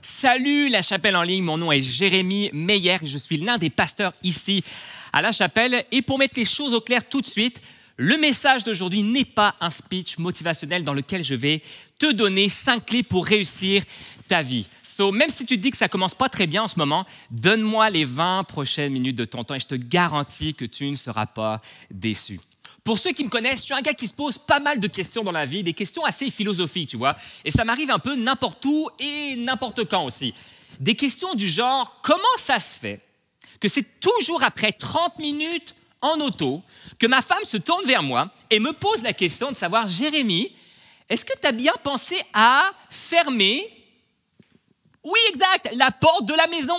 Salut la chapelle en ligne, mon nom est Jérémy Meyer et je suis l'un des pasteurs ici à la chapelle. Et pour mettre les choses au clair tout de suite, le message d'aujourd'hui n'est pas un speech motivationnel dans lequel je vais te donner 5 clés pour réussir ta vie. Même si tu te dis que ça commence pas très bien en ce moment, donne-moi les 20 prochaines minutes de ton temps et je te garantis que tu ne seras pas déçu. Pour ceux qui me connaissent, je suis un gars qui se pose pas mal de questions dans la vie, des questions assez philosophiques, tu vois. Et ça m'arrive un peu n'importe où et n'importe quand aussi. Des questions du genre, comment ça se fait que c'est toujours après 30 minutes en auto que ma femme se tourne vers moi et me pose la question de savoir, Jérémy, est-ce que tu as bien pensé à fermer, oui exact, la porte de la maison?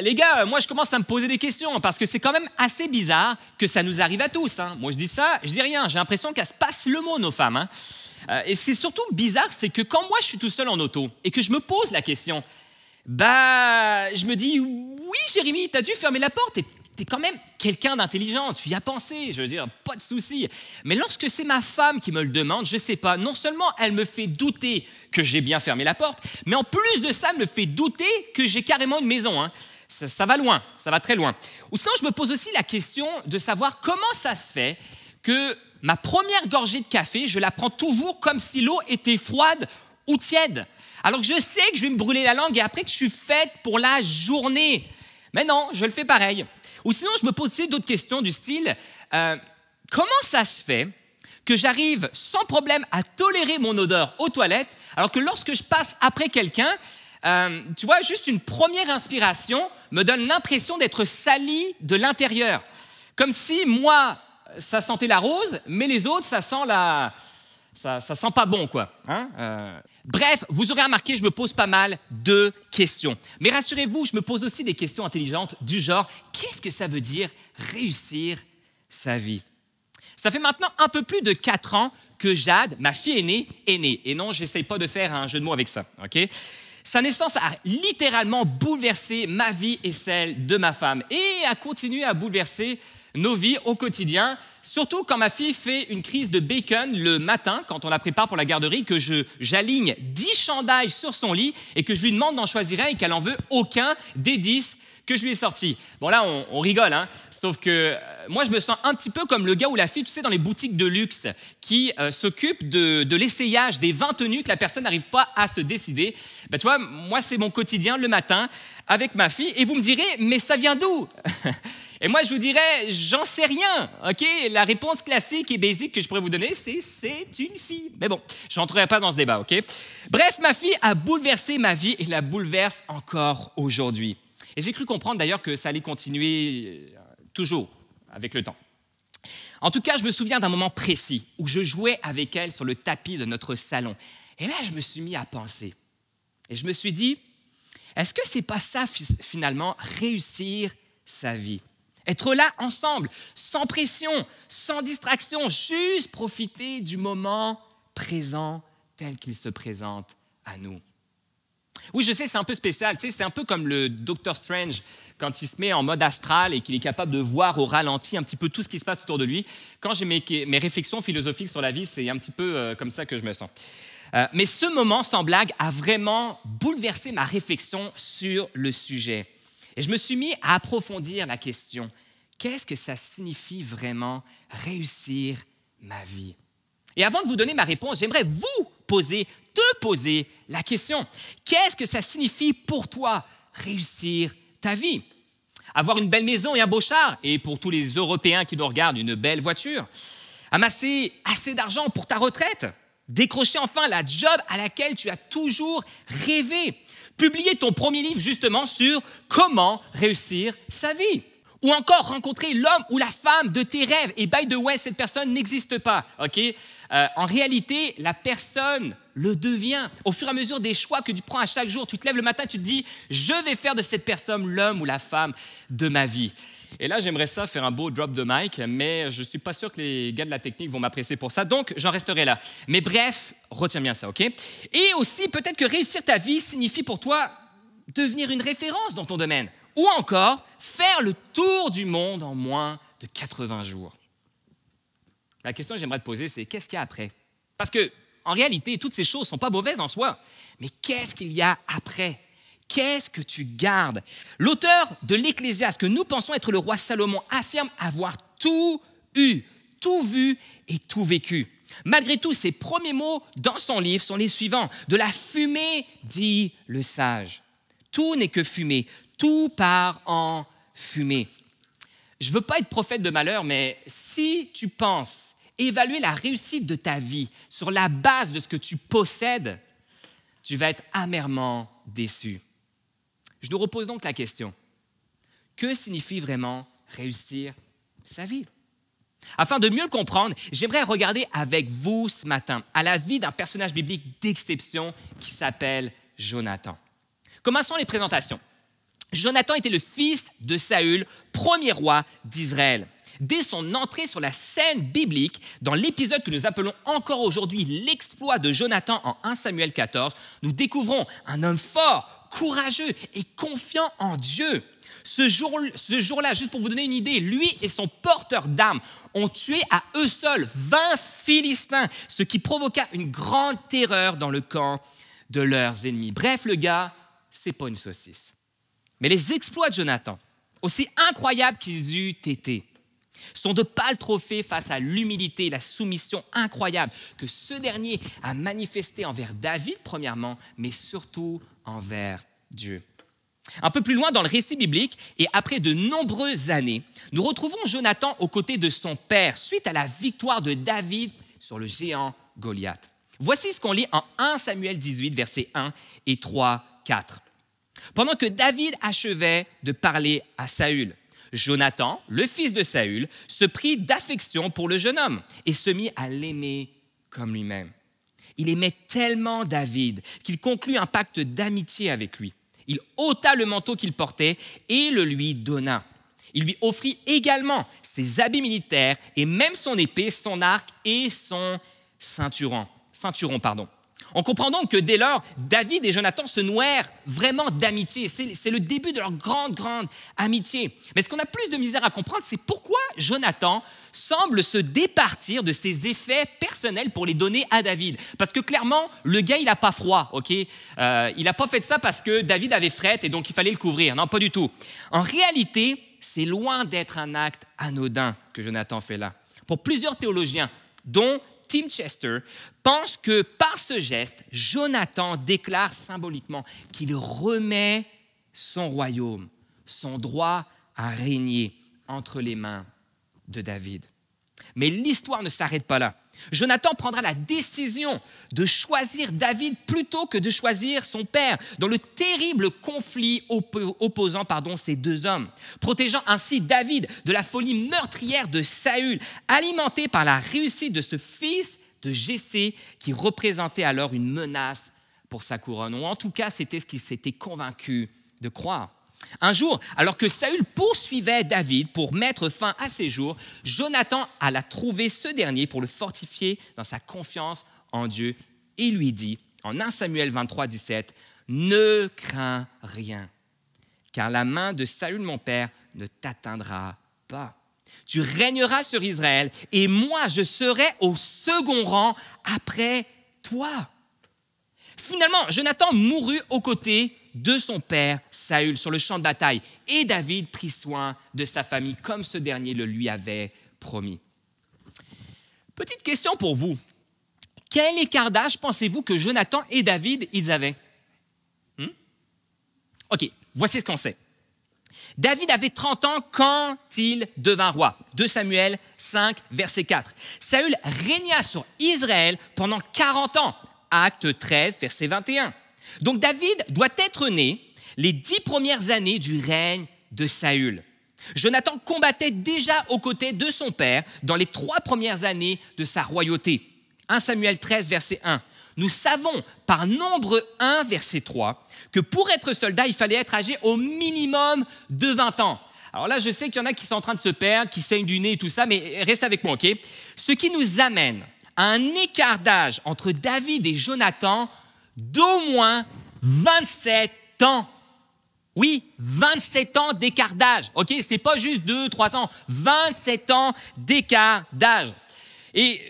Les gars, moi je commence à me poser des questions parce que c'est quand même assez bizarre que ça nous arrive à tous. Moi je dis ça, je dis rien, j'ai l'impression qu'elles se passent le mot nos femmes. Et ce qui est surtout bizarre, c'est que quand moi je suis tout seul en auto et que je me pose la question, je me dis, oui Jérémy, t'as dû fermer la porte, t'es quand même quelqu'un d'intelligent, tu y as pensé, je veux dire, pas de souci. Mais lorsque c'est ma femme qui me le demande, je sais pas, non seulement elle me fait douter que j'ai bien fermé la porte, mais en plus de ça, elle me fait douter que j'ai carrément une maison. Ça va loin, ça va très loin. Ou sinon, je me pose aussi la question de savoir comment ça se fait que ma première gorgée de café, je la prends toujours comme si l'eau était froide ou tiède. Alors que je sais que je vais me brûler la langue et après que je suis faite pour la journée. Mais non, je le fais pareil. Ou sinon, je me pose aussi d'autres questions du style, comment ça se fait que j'arrive sans problème à tolérer mon odeur aux toilettes, alors que lorsque je passe après quelqu'un, tu vois, juste une première inspiration me donne l'impression d'être sali de l'intérieur. Comme si moi, ça sentait la rose, mais les autres, ça sent pas bon, quoi. Bref, vous aurez remarqué, je me pose pas mal de questions. Mais rassurez-vous, je me pose aussi des questions intelligentes du genre, qu'est-ce que ça veut dire réussir sa vie? Ça fait maintenant un peu plus de 4 ans que Jade, ma fille aînée, est née. Et non, j'essaye pas de faire un jeu de mots avec ça, ok? Sa naissance a littéralement bouleversé ma vie et celle de ma femme et a continué à bouleverser nos vies au quotidien, surtout quand ma fille fait une crise de bacon le matin, quand on la prépare pour la garderie, que j'aligne 10 chandails sur son lit et que je lui demande d'en choisir un et qu'elle n'en veut aucun des 10 que je lui ai sortis. Bon là, on rigole, sauf que moi, je me sens un petit peu comme le gars ou la fille, tu sais, dans les boutiques de luxe, qui s'occupe de l'essayage des 20 tenues que la personne n'arrive pas à se décider. Tu vois, moi, c'est mon quotidien le matin avec ma fille. Et vous me direz, mais ça vient d'où? Et moi, je vous dirais, j'en sais rien, ok? La réponse classique et basique que je pourrais vous donner, c'est une fille. Mais bon, je n'entrerai pas dans ce débat, ok? Bref, ma fille a bouleversé ma vie et la bouleverse encore aujourd'hui. Et j'ai cru comprendre d'ailleurs que ça allait continuer toujours avec le temps. En tout cas, je me souviens d'un moment précis où je jouais avec elle sur le tapis de notre salon. Et là, je me suis mis à penser. Et je me suis dit, est-ce que c'est pas ça finalement, réussir sa vie? Être là ensemble, sans pression, sans distraction, juste profiter du moment présent tel qu'il se présente à nous. Oui, je sais, c'est un peu spécial. Tu sais, c'est un peu comme le Doctor Strange quand il se met en mode astral et qu'il est capable de voir au ralenti un petit peu tout ce qui se passe autour de lui. Quand j'ai mes réflexions philosophiques sur la vie, c'est un petit peu comme ça que je me sens. Mais ce moment, sans blague, a vraiment bouleversé ma réflexion sur le sujet. Et je me suis mis à approfondir la question. Qu'est-ce que ça signifie vraiment réussir ma vie? Et avant de vous donner ma réponse, j'aimerais te poser la question. Qu'est-ce que ça signifie pour toi réussir ta vie? Avoir une belle maison et un beau char, et pour tous les Européens qui nous regardent, une belle voiture. Amasser assez d'argent pour ta retraite. Décrocher enfin la job à laquelle tu as toujours rêvé. Publier ton premier livre justement sur comment réussir sa vie. Ou encore rencontrer l'homme ou la femme de tes rêves. Et by the way, cette personne n'existe pas. Okay? En réalité, la personne le devient. Au fur et à mesure des choix que tu prends à chaque jour, tu te lèves le matin, tu te dis « Je vais faire de cette personne l'homme ou la femme de ma vie ». Et là, j'aimerais ça faire un beau drop de mic, mais je ne suis pas sûr que les gars de la technique vont m'apprécier pour ça, donc j'en resterai là. Mais bref, retiens bien ça, ok? Et aussi, peut-être que réussir ta vie signifie pour toi devenir une référence dans ton domaine. Ou encore, faire le tour du monde en moins de 80 jours. La question que j'aimerais te poser, c'est qu'est-ce qu'il y a après? Parce que, en réalité, toutes ces choses ne sont pas mauvaises en soi. Mais qu'est-ce qu'il y a après? Qu'est-ce que tu gardes? L'auteur de l'Ecclésiaste, que nous pensons être le roi Salomon, affirme avoir tout eu, tout vu et tout vécu. Malgré tout, ses premiers mots dans son livre sont les suivants. De la fumée, dit le sage. Tout n'est que fumée, tout part en fumée. Je ne veux pas être prophète de malheur, mais si tu penses évaluer la réussite de ta vie sur la base de ce que tu possèdes, tu vas être amèrement déçu. Je nous repose donc la question. Que signifie vraiment réussir sa vie? Afin de mieux le comprendre, j'aimerais regarder avec vous ce matin à la vie d'un personnage biblique d'exception qui s'appelle Jonathan. Commençons les présentations. Jonathan était le fils de Saül, premier roi d'Israël. Dès son entrée sur la scène biblique, dans l'épisode que nous appelons encore aujourd'hui l'exploit de Jonathan en 1 Samuel 14, nous découvrons un homme fort, courageux et confiant en Dieu. Ce jour-là, juste pour vous donner une idée, lui et son porteur d'armes ont tué à eux seuls 20 Philistins, ce qui provoqua une grande terreur dans le camp de leurs ennemis. Bref, le gars, c'est pas une saucisse. Mais les exploits de Jonathan, aussi incroyables qu'ils euent été, sont de pâles trophées face à l'humilité et la soumission incroyable que ce dernier a manifesté envers David, premièrement, mais surtout envers Dieu. Un peu plus loin dans le récit biblique, et après de nombreuses années, nous retrouvons Jonathan aux côtés de son père suite à la victoire de David sur le géant Goliath. Voici ce qu'on lit en 1 Samuel 18, versets 1 et 3, 4. Pendant que David achevait de parler à Saül, Jonathan, le fils de Saül, se prit d'affection pour le jeune homme et se mit à l'aimer comme lui-même. Il aimait tellement David qu'il conclut un pacte d'amitié avec lui. Il ôta le manteau qu'il portait et le lui donna. Il lui offrit également ses habits militaires et même son épée, son arc et son ceinturon. On comprend donc que dès lors, David et Jonathan se nouèrent vraiment d'amitié. C'est le début de leur grande amitié. Mais ce qu'on a plus de misère à comprendre, c'est pourquoi Jonathan semble se départir de ses effets personnels pour les donner à David. Parce que clairement, le gars, il n'a pas froid, ok? Il n'a pas fait ça parce que David avait frette et donc il fallait le couvrir. Non, pas du tout. En réalité, c'est loin d'être un acte anodin que Jonathan fait là. Pour plusieurs théologiens, dont Tim Chester, pense que par ce geste, Jonathan déclare symboliquement qu'il remet son royaume, son droit à régner entre les mains de David. Mais l'histoire ne s'arrête pas là. Jonathan prendra la décision de choisir David plutôt que de choisir son père dans le terrible conflit opposant ces deux hommes, protégeant ainsi David de la folie meurtrière de Saül, alimentée par la réussite de ce fils de Jessé qui représentait alors une menace pour sa couronne, ou en tout cas c'était ce qu'il s'était convaincu de croire. Un jour, alors que Saül poursuivait David pour mettre fin à ses jours, Jonathan alla trouver ce dernier pour le fortifier dans sa confiance en Dieu et lui dit, en 1 Samuel 23, 17, « Ne crains rien, car la main de Saül, mon père, ne t'atteindra pas. Tu régneras sur Israël et moi, je serai au second rang après toi. » Finalement, Jonathan mourut aux côtés de son père Saül sur le champ de bataille et David prit soin de sa famille comme ce dernier le lui avait promis. Petite question pour vous. Quel écart d'âge pensez-vous que Jonathan et David ils avaient? Ok, voici ce qu'on sait. David avait 30 ans quand il devint roi. 2 Samuel 5, verset 4. Saül régna sur Israël pendant 40 ans. Acte 13, verset 21. Donc David doit être né les 10 premières années du règne de Saül. Jonathan combattait déjà aux côtés de son père dans les 3 premières années de sa royauté. 1 Samuel 13, verset 1. Nous savons par Nombre 1, verset 3, que pour être soldat, il fallait être âgé au minimum de 20 ans. Alors là, je sais qu'il y en a qui sont en train de se perdre, qui saignent du nez et tout ça, mais reste avec moi, ok? Ce qui nous amène à un écart d'âge entre David et Jonathan d'au moins 27 ans. Oui, 27 ans d'écart d'âge. OK, c'est pas juste 2, 3 ans. 27 ans d'écart d'âge. Et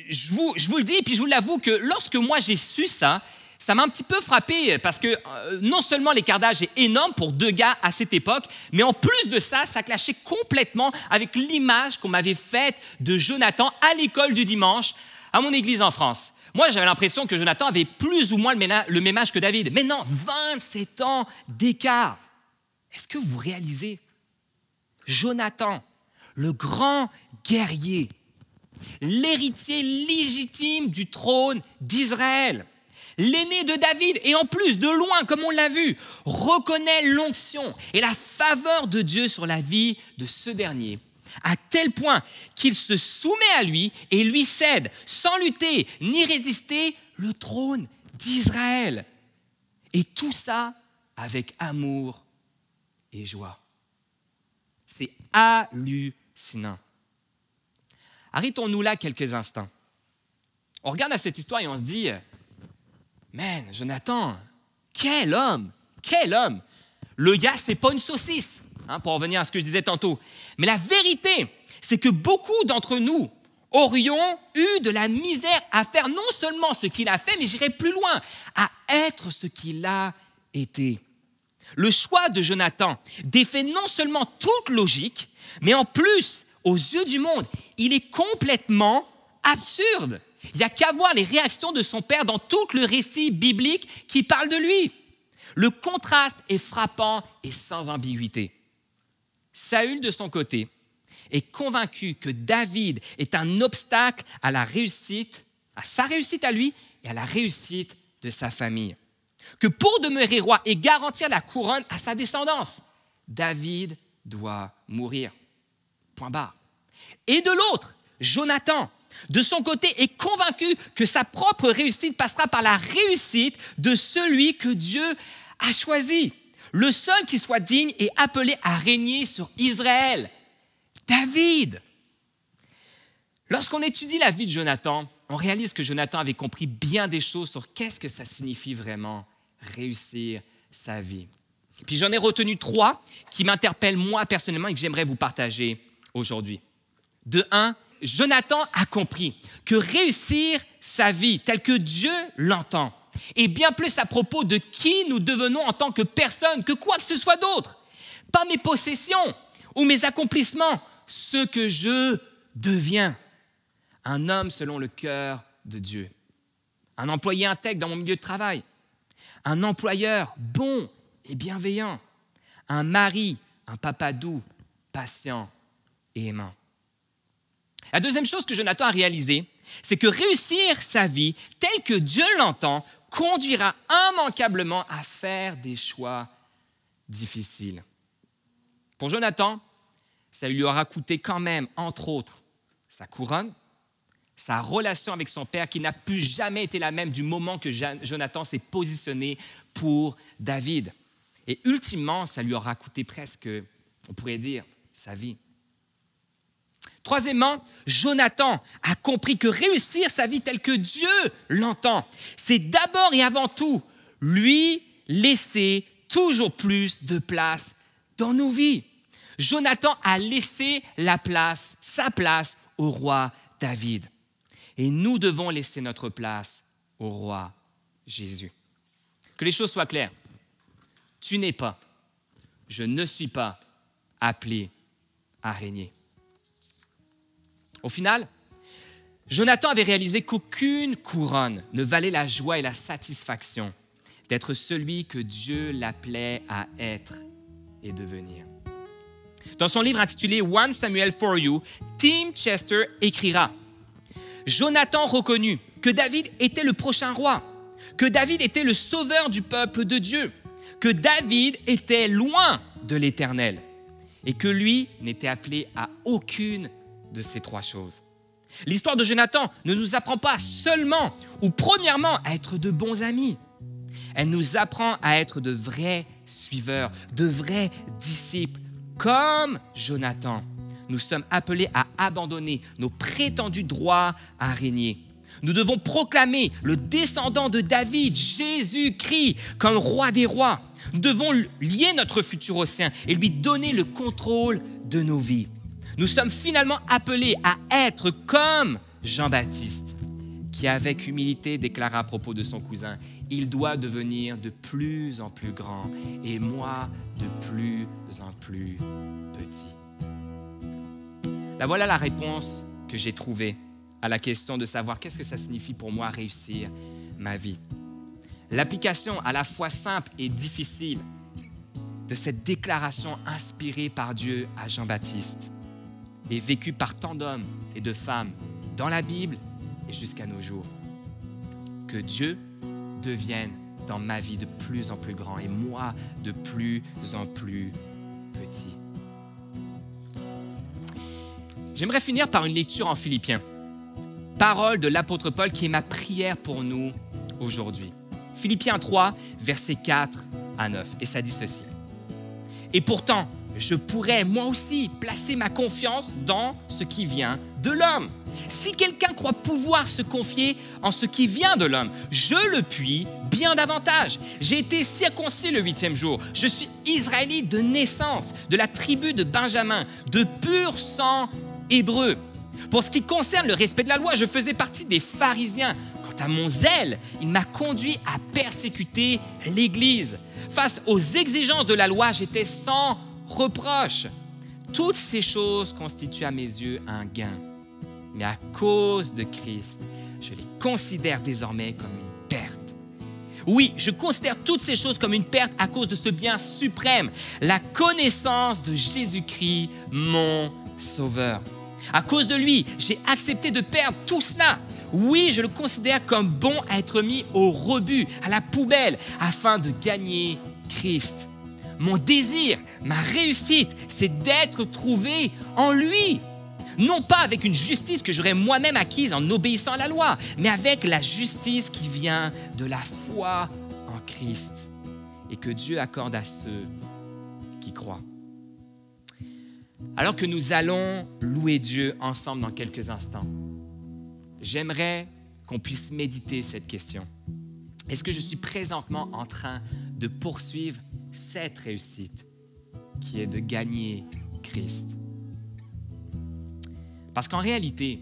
je vous le dis, puis je vous l'avoue que lorsque moi j'ai su ça, Ça m'a un petit peu frappé parce que non seulement l'écart d'âge est énorme pour deux gars à cette époque, mais en plus de ça, ça clashait complètement avec l'image qu'on m'avait faite de Jonathan à l'école du dimanche à mon église en France. Moi, j'avais l'impression que Jonathan avait plus ou moins le même âge que David. Mais non, 27 ans d'écart. Est-ce que vous réalisez? Jonathan, le grand guerrier, l'héritier légitime du trône d'Israël, l'aîné de David, et en plus, de loin, comme on l'a vu, reconnaît l'onction et la faveur de Dieu sur la vie de ce dernier, à tel point qu'il se soumet à lui et lui cède, sans lutter ni résister, le trône d'Israël. Et tout ça avec amour et joie. C'est hallucinant. Arrêtons-nous là quelques instants. On regarde à cette histoire et on se dit, man, Jonathan, quel homme, quel homme. Le gars, c'est pas une saucisse, pour revenir à ce que je disais tantôt. Mais la vérité, c'est que beaucoup d'entre nous aurions eu de la misère à faire non seulement ce qu'il a fait, mais j'irai plus loin, à être ce qu'il a été. Le choix de Jonathan défait non seulement toute logique, mais en plus, aux yeux du monde, il est complètement absurde. Il n'y a qu'à voir les réactions de son père dans tout le récit biblique qui parle de lui. Le contraste est frappant et sans ambiguïté. Saül, de son côté, est convaincu que David est un obstacle à la réussite, à sa réussite à lui et à la réussite de sa famille. Que pour demeurer roi et garantir la couronne à sa descendance, David doit mourir. Point barre. Et de l'autre, Jonathan, de son côté, est convaincu que sa propre réussite passera par la réussite de celui que Dieu a choisi. Le seul qui soit digne et appelé à régner sur Israël, David. Lorsqu'on étudie la vie de Jonathan, on réalise que Jonathan avait compris bien des choses sur qu'est-ce que ça signifie vraiment réussir sa vie. Puis j'en ai retenu 3 qui m'interpellent moi personnellement et que j'aimerais vous partager aujourd'hui. De 1, Jonathan a compris que réussir sa vie telle que Dieu l'entend est bien plus à propos de qui nous devenons en tant que personne que quoi que ce soit d'autre. Pas mes possessions ou mes accomplissements, ce que je deviens. Un homme selon le cœur de Dieu. Un employé intègre dans mon milieu de travail. Un employeur bon et bienveillant. Un mari, un papa doux, patient et aimant. La deuxième chose que Jonathan a réalisée, c'est que réussir sa vie telle que Dieu l'entend conduira immanquablement à faire des choix difficiles. Pour Jonathan, ça lui aura coûté quand même, entre autres, sa couronne, sa relation avec son père qui n'a plus jamais été la même du moment que Jonathan s'est positionné pour David. Et ultimement, ça lui aura coûté presque, on pourrait dire, sa vie. Troisièmement, Jonathan a compris que réussir sa vie telle que Dieu l'entend, c'est d'abord et avant tout lui laisser toujours plus de place dans nos vies. Jonathan a laissé sa place au roi David. Et nous devons laisser notre place au roi Jésus. Que les choses soient claires. Tu n'es pas, je ne suis pas appelé à régner. Au final, Jonathan avait réalisé qu'aucune couronne ne valait la joie et la satisfaction d'être celui que Dieu l'appelait à être et devenir. Dans son livre intitulé « 1 Samuel for You », Tim Chester écrira « Jonathan reconnut que David était le prochain roi, que David était le sauveur du peuple de Dieu, que David était loin de l'Éternel et que lui n'était appelé à aucune de ces 3 choses. » L'histoire de Jonathan ne nous apprend pas seulement ou premièrement à être de bons amis. Elle nous apprend à être de vrais suiveurs, de vrais disciples. Comme Jonathan, nous sommes appelés à abandonner nos prétendus droits à régner. Nous devons proclamer le descendant de David, Jésus-Christ, comme roi des rois. Nous devons lier notre futur au sien et lui donner le contrôle de nos vies. Nous sommes finalement appelés à être comme Jean-Baptiste, qui qui avec humilité déclara à propos de son cousin, « Il doit devenir de plus en plus grand et moi de plus en plus petit. » Là, voilà la réponse que j'ai trouvée à la question de savoir qu'est-ce que ça signifie pour moi réussir ma vie. L'application à la fois simple et difficile de cette déclaration inspirée par Dieu à Jean-Baptiste et vécue par tant d'hommes et de femmes dans la Bible et jusqu'à nos jours. Que Dieu devienne dans ma vie de plus en plus grand et moi de plus en plus petit. J'aimerais finir par une lecture en Philippiens. Parole de l'apôtre Paul qui est ma prière pour nous aujourd'hui. Philippiens 3, versets 4 à 9. Et ça dit ceci. « Et pourtant, je pourrais moi aussi placer ma confiance dans ce qui vient de l'homme. Si quelqu'un croit pouvoir se confier en ce qui vient de l'homme, je le puis bien davantage. J'ai été circoncis le 8e jour. Je suis israélite de naissance, de la tribu de Benjamin, de pur sang hébreu. Pour ce qui concerne le respect de la loi, je faisais partie des pharisiens. Quant à mon zèle, il m'a conduit à persécuter l'Église. Face aux exigences de la loi, j'étais sans reproche. Toutes ces choses constituent à mes yeux un gain. Mais à cause de Christ, je les considère désormais comme une perte. Oui, je considère toutes ces choses comme une perte à cause de ce bien suprême, la connaissance de Jésus-Christ, mon Sauveur. À cause de lui, j'ai accepté de perdre tout cela. Oui, je le considère comme bon à être mis au rebut, à la poubelle, afin de gagner Christ. Mon désir, ma réussite, c'est d'être trouvé en lui. Non pas avec une justice que j'aurais moi-même acquise en obéissant à la loi, mais avec la justice qui vient de la foi en Christ et que Dieu accorde à ceux qui croient. Alors que nous allons louer Dieu ensemble dans quelques instants, j'aimerais qu'on puisse méditer cette question. Est-ce que je suis présentement en train de poursuivre cette réussite qui est de gagner Christ? Parce qu'en réalité,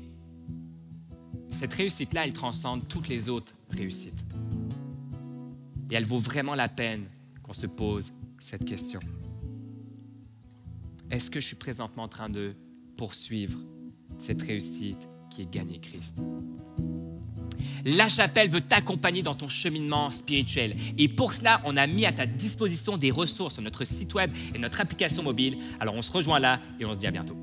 cette réussite-là, elle transcende toutes les autres réussites. Et elle vaut vraiment la peine qu'on se pose cette question. Est-ce que je suis présentement en train de poursuivre cette réussite qui est de gagner Christ? La Chapelle veut t'accompagner dans ton cheminement spirituel. Et pour cela, on a mis à ta disposition des ressources sur notre site web et notre application mobile. Alors on se rejoint là et on se dit à bientôt.